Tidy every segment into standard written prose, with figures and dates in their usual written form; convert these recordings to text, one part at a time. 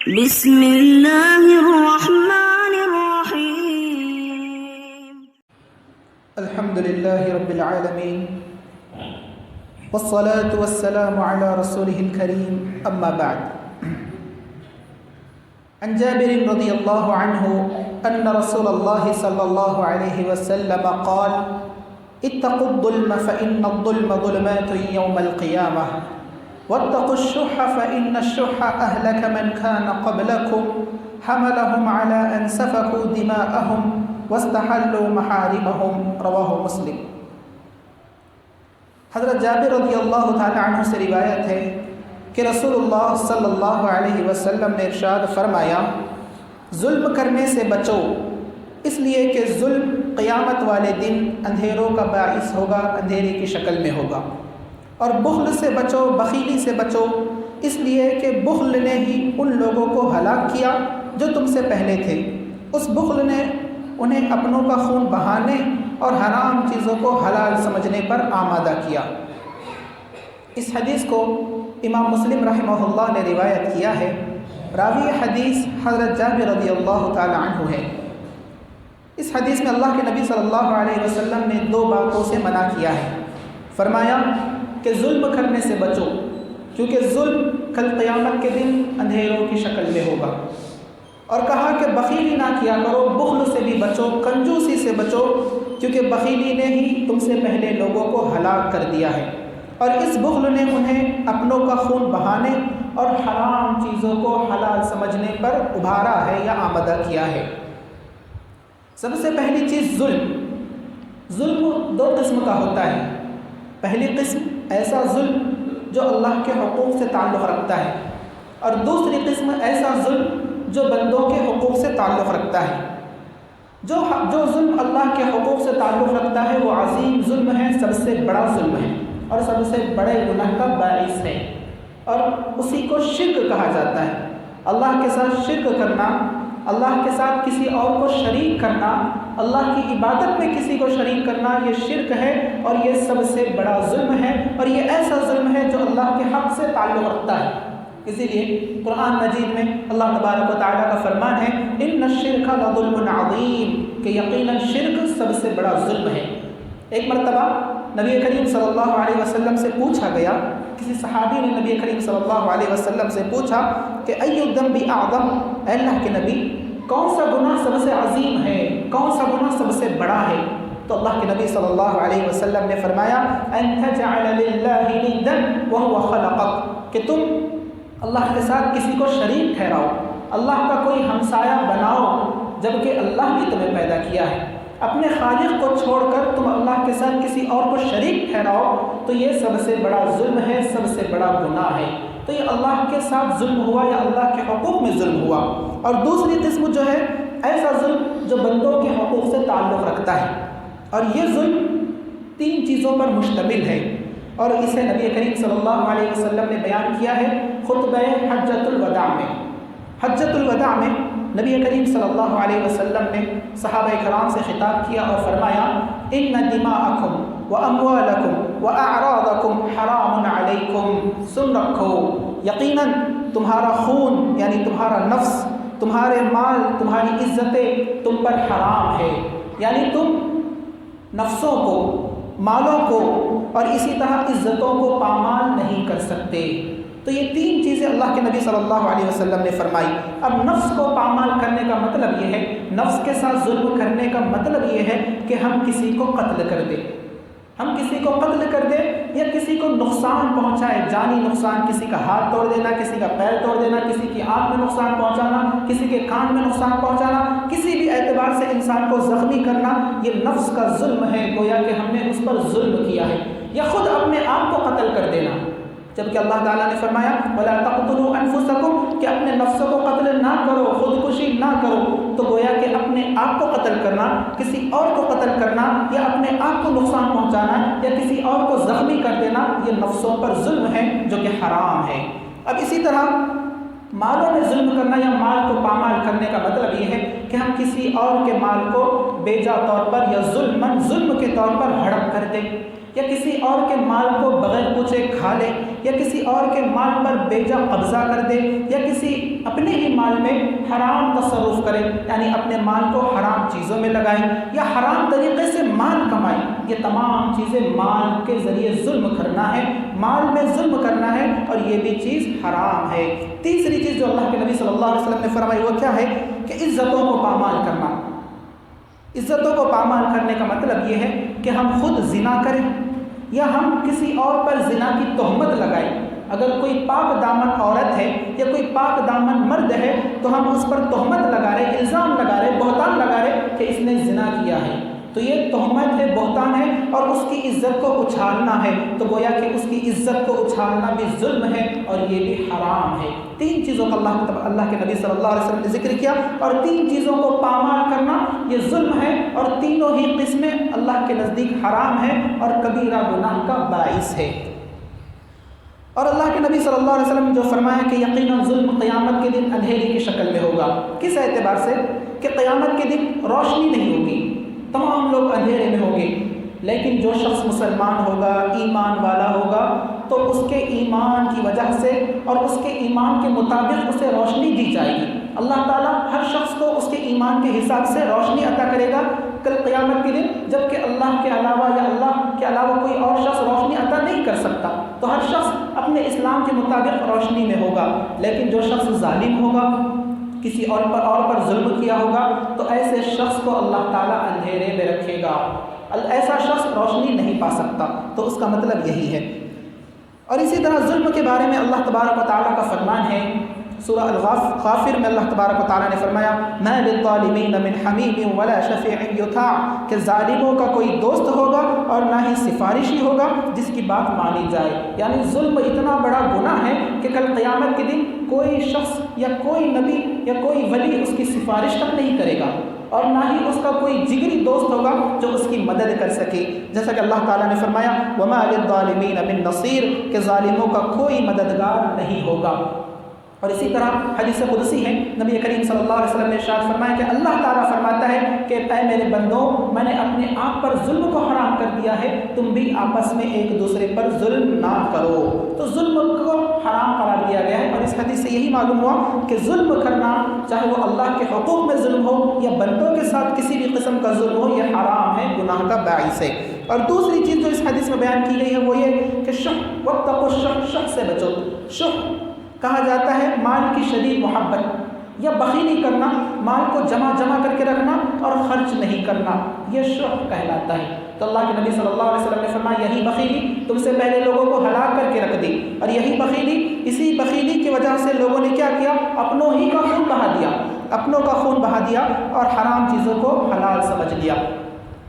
بسم اللہ الرحمن الرحیم الحمد للہ رب العالمین والصلاة والسلام على رسوله الكريم اما بعد عن جابر رضی اللہ عنہ ان رسول اللہ صلی اللہ علیہ وسلم قال اتقوا الظلم فإن الظلم ظلمات يوم القيامة واتقوا الشح فإن الشح أهلك من كان قبلكم حملهم على أن سفكوا دماءهم واستحلوا محارمهم رواہ مسلم۔ حضرت جابر رضی اللہ تعالی عنہ سے روایت ہے کہ رسول اللہ صلی اللہ علیہ وسلم نے ارشاد فرمایا، ظلم کرنے سے بچو، اس لیے کہ ظلم قیامت والے دن اندھیروں کا باعث ہوگا، اندھیرے کی شکل میں ہوگا۔ اور بخل سے بچو، بخیلی سے بچو، اس لیے کہ بخل نے ہی ان لوگوں کو ہلاک کیا جو تم سے پہلے تھے۔ اس بخل نے انہیں اپنوں کا خون بہانے اور حرام چیزوں کو حلال سمجھنے پر آمادہ کیا۔ اس حدیث کو امام مسلم رحمہ اللہ نے روایت کیا ہے۔ راوی حدیث حضرت جابر رضی اللہ تعالی عنہ ہے۔ اس حدیث میں اللہ کے نبی صلی اللہ علیہ وسلم نے دو باتوں سے منع کیا ہے۔ فرمایا کہ ظلم کرنے سے بچو، کیونکہ ظلم کل قیامت کے دن اندھیروں کی شکل میں ہوگا، اور کہا کہ بخیلی نہ کیا کرو، بخل سے بھی بچو، کنجوسی سے بچو، کیونکہ بخیلی نے ہی تم سے پہلے لوگوں کو ہلاک کر دیا ہے، اور اس بخل نے انہیں اپنوں کا خون بہانے اور حرام چیزوں کو حلال سمجھنے پر ابھارا ہے یا آمادہ کیا ہے۔ سب سے پہلی چیز ظلم دو قسم کا ہوتا ہے۔ پہلی قسم ایسا ظلم جو اللہ کے حقوق سے تعلق رکھتا ہے، اور دوسری قسم ایسا ظلم جو بندوں کے حقوق سے تعلق رکھتا ہے۔ جو ظلم اللہ کے حقوق سے تعلق رکھتا ہے وہ عظیم ظلم ہے، سب سے بڑا ظلم ہے اور سب سے بڑے گناہ کا باعث ہے، اور اسی کو شرک کہا جاتا ہے۔ اللہ کے ساتھ شرک کرنا، اللہ کے ساتھ کسی اور کو شریک کرنا، اللہ کی عبادت میں کسی کو شریک کرنا، یہ شرک ہے اور یہ سب سے بڑا ظلم ہے، اور یہ ایسا ظلم ہے جو اللہ کے حق سے تعلق رکھتا ہے۔ اسی لیے قرآن مجید میں اللہ تبارک و تعالیٰ کا فرمان ہے، ان الشرک لظلم عظیم، کہ یقیناً شرک سب سے بڑا ظلم ہے۔ ایک مرتبہ نبی کریم صلی اللہ علیہ وسلم سے پوچھا گیا، کسی صحابی نے نبی کریم صلی اللہ علیہ وسلم سے پوچھا کہ ای الذنب اعظم، اے اللہ کے نبی کون سا گناہ سب سے عظیم ہے، کون سا گناہ سب سے بڑا ہے؟ تو اللہ کے نبی صلی اللہ علیہ وسلم نے فرمایا، ان تجعل للہ ندا وهو خلقک، کہ تم اللہ کے ساتھ کسی کو شریک ٹھہراؤ، اللہ کا کوئی ہمسایہ بناؤ جبکہ اللہ نے تمہیں پیدا کیا ہے۔ اپنے خالق کو چھوڑ کر تم اللہ کے ساتھ کسی اور کو شریک ٹھہراؤ تو یہ سب سے بڑا ظلم ہے، سب سے بڑا گناہ ہے۔ تو یہ اللہ کے ساتھ ظلم ہوا یا اللہ کے حقوق میں ظلم ہوا۔ اور دوسری قسم جو ہے ایسا ظلم جو بندوں کے حقوق سے تعلق رکھتا ہے، اور یہ ظلم تین چیزوں پر مشتمل ہے، اور اسے نبی کریم صلی اللہ علیہ وسلم نے بیان کیا ہے خطبہ حجۃ الوداع میں۔ حجۃ الوداع میں نبی کریم صلی اللہ علیہ وسلم نے صحابہ کرام سے خطاب کیا اور فرمایا، ان دماءکم واموالکم واعراضکم حرام علیکم، سن رکھو، یقیناً تمہارا خون یعنی تمہارا نفس، تمہارے مال، تمہاری عزتیں تم پر حرام ہے، یعنی تم نفسوں کو، مالوں کو اور اسی طرح عزتوں کو پامال نہیں کر سکتے۔ تو یہ تین چیزیں اللہ کے نبی صلی اللہ علیہ وسلم نے فرمائی۔ اب نفس کو پامال کرنے کا مطلب یہ ہے، نفس کے ساتھ ظلم کرنے کا مطلب یہ ہے کہ ہم کسی کو قتل کر دیں، ہم کسی کو قتل کر دیں یا کسی کو نقصان پہنچائے، جانی نقصان، کسی کا ہاتھ توڑ دینا، کسی کا پیر توڑ دینا، کسی کی آنکھ میں نقصان پہنچانا، کسی کے کان میں نقصان پہنچانا، کسی بھی اعتبار سے انسان کو زخمی کرنا، یہ نفس کا ظلم ہے، گویا کہ ہم نے اس پر ظلم کیا ہے۔ یا خود اپنے آپ کو قتل کر دینا، جبکہ اللہ تعالیٰ نے فرمایا وَلَا تَقْتُلُوا أَنفُسَكُمْ، کہ اپنے نفسوں کو قتل نہ کرو، خودکشی نہ کرو۔ تو گویا کہ اپنے آپ کو قتل کرنا، کسی اور کو قتل کرنا، یا اپنے آپ کو نقصان پہنچانا یا کسی اور کو زخمی کر دینا، یہ نفسوں پر ظلم ہے جو کہ حرام ہے۔ اب اسی طرح مالوں میں ظلم کرنا یا مال کو پامال کرنے کا مطلب یہ ہے کہ ہم کسی اور کے مال کو بیجا طور پر یا ظلم کے طور پر ہڑپ کر دیں، یا کسی اور کے مال کو بغیر پوچھے کھا لے، یا کسی اور کے مال پر بیجا قبضہ کر دے، یا کسی اپنے ہی مال میں حرام تصرف کرے، یعنی اپنے مال کو حرام چیزوں میں لگائے یا حرام طریقے سے مال کمائے، یہ تمام چیزیں مال کے ذریعے ظلم کرنا ہے، مال میں ظلم کرنا ہے، اور یہ بھی چیز حرام ہے۔ تیسری چیز جو اللہ کے نبی صلی اللہ علیہ وسلم نے فرمائی وہ کیا ہے کہ عزتوں کو پامال کرنا۔ عزتوں کو پامال کرنے کا مطلب یہ ہے کہ ہم خود زنا کریں یا ہم کسی اور پر زنا کی تہمت لگائیں۔ اگر کوئی پاک دامن عورت ہے یا کوئی پاک دامن مرد ہے تو ہم اس پر تہمت لگا رہے، الزام لگا رہے، بہتان لگا رہے کہ اس نے زنا کیا ہے، تو یہ تہمت ہے، بہتان ہے، اور اس کی عزت کو اچھالنا ہے، تو گویا کہ اس کی عزت کو اچھالنا بھی ظلم ہے اور یہ بھی حرام ہے۔ تین چیزوں کا اللہ کے نبی صلی اللہ علیہ وسلم نے ذکر کیا، اور تین چیزوں کو پامال کرنا یہ ظلم ہے، اور تینوں ہی قسمیں اللہ کے نزدیک حرام ہے اور کبیرہ گناہ کا باعث ہے۔ اور اللہ کے نبی صلی اللہ علیہ وسلم نے جو فرمایا کہ یقیناً ظلم قیامت کے دن اندھیری کی شکل میں ہوگا۔ کس اعتبار سے؟ کہ قیامت کے دن روشنی نہیں ہوگی، تمام لوگ اندھیرے میں ہوں گے، لیکن جو شخص مسلمان ہوگا، ایمان والا ہوگا، تو اس کے ایمان کی وجہ سے اور اس کے ایمان کے مطابق اسے روشنی دی جائے گی۔ اللہ تعالیٰ ہر شخص کو اس کے ایمان کے حساب سے روشنی عطا کرے گا کل قیامت کے دن، جبکہ اللہ کے علاوہ یا اللہ کے علاوہ کوئی اور شخص روشنی عطا نہیں کر سکتا، تو ہر شخص اپنے اسلام کے مطابق روشنی میں ہوگا۔ لیکن جو شخص ظالم ہوگا، کسی اور پر ظلم کیا ہوگا، تو ایسے شخص کو اللہ تعالیٰ اندھیرے میں رکھے گا، ایسا شخص روشنی نہیں پا سکتا۔ تو اس کا مطلب یہی ہے۔ اور اسی طرح ظلم کے بارے میں اللہ تبارک و تعالیٰ کا فرمان ہے، سورہ الغافر میں اللہ تبارک و تعالیٰ نے فرمایا مَا لِلظَّالِمِينَ مِنْ حَمِيمٍ وَلَا شَفِيعٍ يُطَاعُ، کہ ظالموں کا کوئی دوست ہوگا اور نہ ہی سفارشی ہوگا جس کی بات مانی جائے۔ یعنی ظلم اتنا بڑا گناہ ہے کہ کل قیامت کے دن کوئی شخص یا کوئی نبی یا کوئی ولی اس کی سفارش تک نہیں کرے گا، اور نہ ہی اس کا کوئی جگری دوست ہوگا جو اس کی مدد کر سکے، جیسا کہ اللہ تعالیٰ نے فرمایا وَمَا لِلظَّالِمِينَ مِن نَصِيرٍ، کہ ظالموں کا کوئی مددگار نہیں ہوگا۔ اور اسی طرح حدیث قدسی ہے، نبی کریم صلی اللہ علیہ وسلم نے ارشاد فرمایا کہ اللہ تعالیٰ فرماتا ہے کہ اے میرے بندوں، میں نے اپنے آپ پر ظلم کو حرام کر دیا ہے، تم بھی آپس میں ایک دوسرے پر ظلم نہ کرو۔ تو ظلم کو حرام قرار دیا گیا ہے، اور اس حدیث سے یہی معلوم ہوا کہ ظلم کرنا، چاہے وہ اللہ کے حقوق میں ظلم ہو یا بندوں کے ساتھ کسی بھی قسم کا ظلم ہو، یہ حرام ہے، گناہ کا باعث ہے۔ اور دوسری چیز جو اس حدیث میں بیان کی گئی ہے وہ یہ کہ شح، واتقوا الشح، شح سے بچو۔ شح کہا جاتا ہے مال کی شدید محبت یا بخیلی کرنا، مال کو جمع کر کے رکھنا اور خرچ نہیں کرنا، یہ شح کہلاتا ہے۔ تو اللہ کے نبی صلی اللہ علیہ وسلم نے فرمایا یہی بخیلی تم سے پہلے لوگوں کو ہلاک کر کے رکھ دی، اور یہی بخیلی، اسی بخیلی کی وجہ سے لوگوں نے کیا کیا؟ اپنوں ہی کا خون بہا دیا، اپنوں کا خون بہا دیا اور حرام چیزوں کو حلال سمجھ لیا۔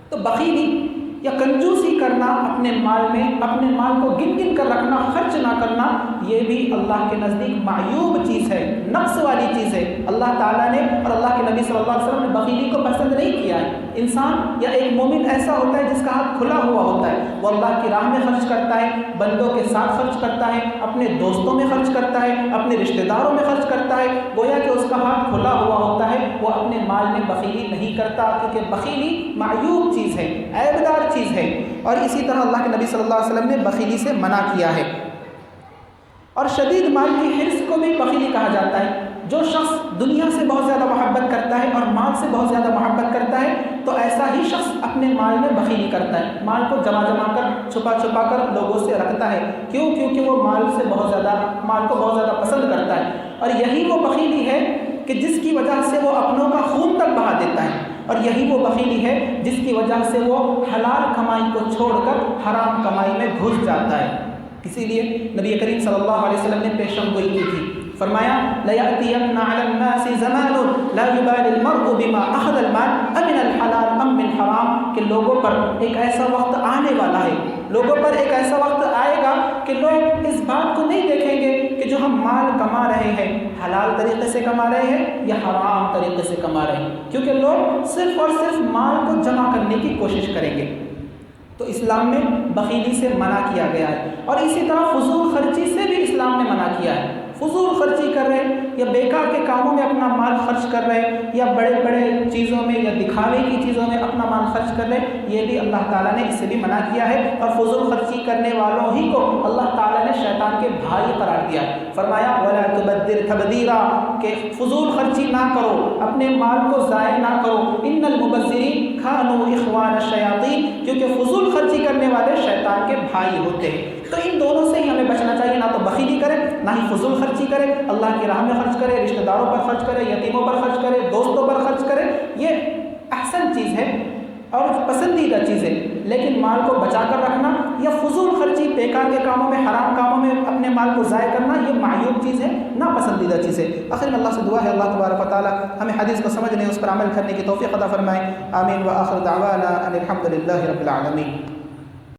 تو بخیلی یا کنجوسی کرنا اپنے مال میں، اپنے مال کو گن کر رکھنا، خرچ نہ کرنا، یہ بھی اللہ کے نزدیک معیوب چیز ہے، نقص والی چیز ہے۔ اللہ تعالیٰ نے اور اللہ کے نبی صلی اللہ علیہ وسلم نے بخیلی کو پسند نہیں کیا ہے۔ انسان یا ایک مومن ایسا ہوتا ہے جس کا ہاتھ کھلا ہوا ہوتا ہے، وہ اللہ کی راہ میں خرچ کرتا ہے، بندوں کے ساتھ خرچ کرتا ہے، اپنے دوستوں میں خرچ کرتا ہے، اپنے رشتہ داروں میں خرچ کرتا ہے، گویا کہ اس کا ہاتھ کھلا ہوا ہوتا ہے، وہ اپنے مال میں بخیلی نہیں کرتا، کیونکہ بخیلی معیوب چیز ہے، عیبدار چیز ہے۔ اور اسی طرح اللہ کے نبی صلی اللہ علیہ وسلم نے بخیلی سے منع کیا ہے۔ اور شدید مال کی حرص کو بھی بخیلی کہا جاتا ہے۔ جو شخص دنیا سے بہت زیادہ محبت کرتا ہے اور مال سے بہت زیادہ محبت کرتا ہے، تو ایسا ہی شخص اپنے مال میں بخیلی کرتا ہے، مال کو جمع کر چھپا کر لوگوں سے رکھتا ہے۔ کیوں؟ کیونکہ وہ مال کو بہت زیادہ پسند کرتا ہے۔ اور یہی وہ بخیلی ہے کہ جس کی وجہ سے وہ اپنوں کا خون تک بہا دیتا ہے، اور یہی وہ بخیلی ہے جس کی وجہ سے وہ حلال کمائی کو چھوڑ کر حرام کمائی میں گھس جاتا ہے۔ اسی لیے نبی کریم صلی اللہ علیہ وسلم نے پیشن گوئی کی تھی، فرمایا لَيَأْتِيَنَّ عَلَى النَّاسِ زَمَانٌ لَا يُبَالِي الْمَرْءُ بِمَا أَخَذَ الْمَالَ أَمِنَ الْحَلَالِ أَمْ مِنْ حَرَامٍ، کہ لوگوں پر ایک ایسا وقت آنے والا ہے، لوگوں پر ایک ایسا وقت آئے گا کہ لوگ اس بات کو نہیں دیکھیں گے کہ جو ہم مال کما رہے ہیں حلال طریقے سے کما رہے ہیں یا حرام طریقے سے کما رہے ہیں، کیونکہ لوگ صرف اور صرف مال کو جمع کرنے کی کوشش کریں گے۔ تو اسلام میں بخیلی سے منع کیا گیا ہے، اور اسی طرح فضول خرچی سے بھی اسلام نے منع کیا ہے۔ فضول خرچی کر رہے یا بیکار کے کاموں میں اپنا مال خرچ کر رہے یا بڑے بڑے چیزوں میں یا دکھاوے کی چیزوں میں اپنا مال خرچ کر رہے، یہ بھی اللہ تعالیٰ نے اس سے بھی منع کیا ہے، اور فضول خرچی کرنے والوں ہی کو اللہ تعالیٰ نے شیطان کے بھائی قرار دیا ہے۔ فرمایا وَلَا تُبَذِّرْ تَبْذِيرًا کہ فضول خرچی نہ کرو، اپنے مال کو ضائع نہ کرو، ان المبذرین کانوا اخوان الشیاطین، کیونکہ فضول خرچی کرنے والے شیطان کے بھائی ہوتے ہیں۔ تو ان دونوں سے ہی ہمیں بچنا چاہیے، نہ تو بخیلی کرے نہ ہی فضول خرچی کرے، اللہ کی راہ میں خرچ کرے، رشتہ داروں پر خرچ کرے، یتیموں پر خرچ کرے، دوستوں پر خرچ کرے، یہ احسن چیز ہے اور پسندیدہ چیز ہے، لیکن مال کو بچا کر رکھنا یا فضول خرچی بیکار کے کاموں میں، حرام کاموں میں اپنے مال کو ضائع کرنا، یہ معیوب چیز ہے، ناپسندیدہ چیز ہے۔ آخر میں اللہ سے دعا ہے اللہ تبارک و تعالیٰ ہمیں حدیث کو سمجھنے، اس پر عمل کرنے کی توفیق عطا فرمائے۔ آمین۔ وآخر دعوانا ان الحمد للہ رب العالمین۔